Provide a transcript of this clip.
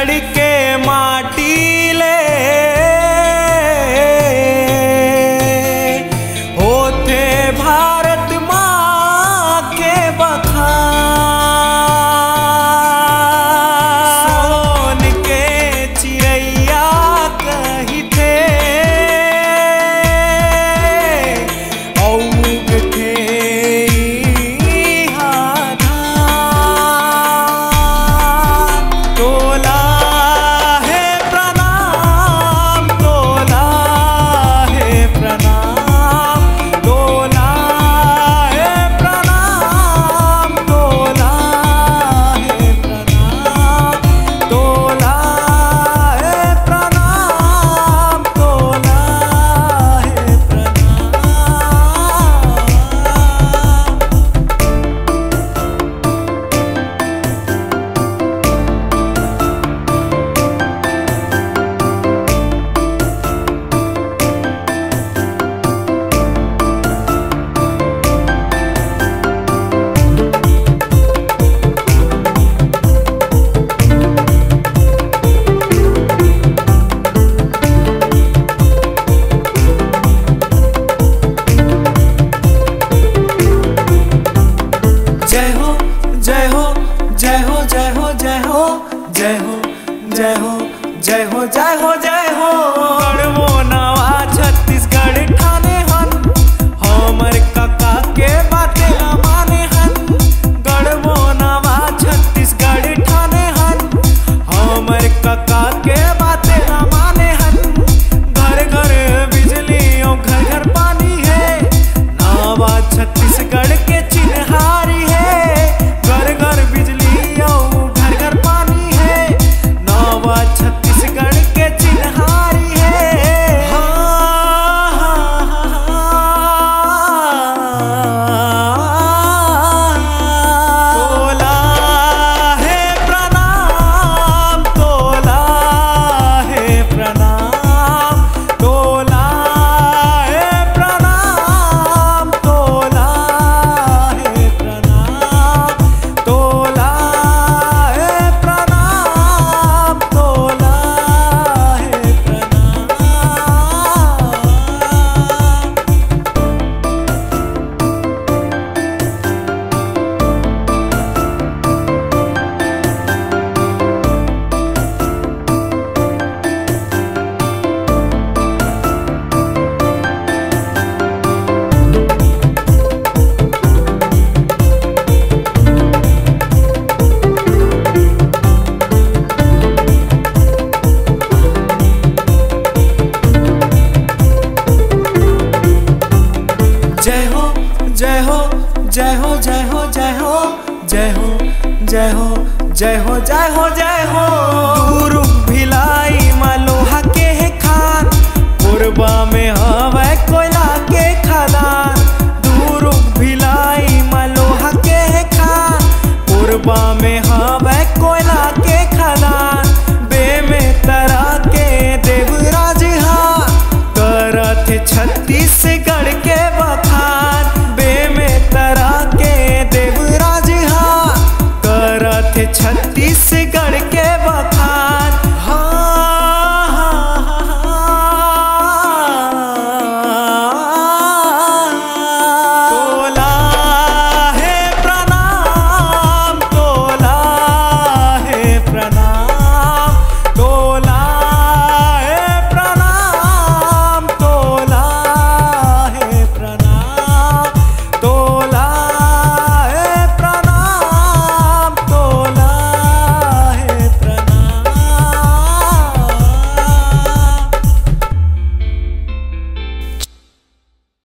छत्तीसगढ़ के माटी ले होते भारत माँ के बखान। सोन के चिड़ैया कही थे औग थे तोला है प्रणाम, तोला है प्रणाम, तोला है प्रणाम, तोला है प्रणाम, तोला है प्रणाम, तोला है जय हो जय हो जय हो जय हो जय हो जय हो जय हो जय हो जय हो जय हो। गढ़वो नवा छत्तीसगढ़ ठाने हन हमर काका के बाते न माने हन। गढ़वो नवा छत्तीसगढ़ ठाने हन हमर काका के बाते न माने हन। घर घर बिजली और घर घर पानी है नवा छत्तीसगढ़ के चिन्हारी है। घर घर बिजली और घर घर पानी है नवा छत्तीसगढ़ के चिन्हारी है। तोला है प्रणाम, तोला है प्रणाम, तोला है प्रणाम, तोला है प्रणाम, तोला है प्रणाम, तोला है प्रणाम। जय हो जय हो जय हो जय हो जय हो जय हो जय हो जय हो जय हो जय हो। दूर भिलाई मलोहा के खान पूर्वा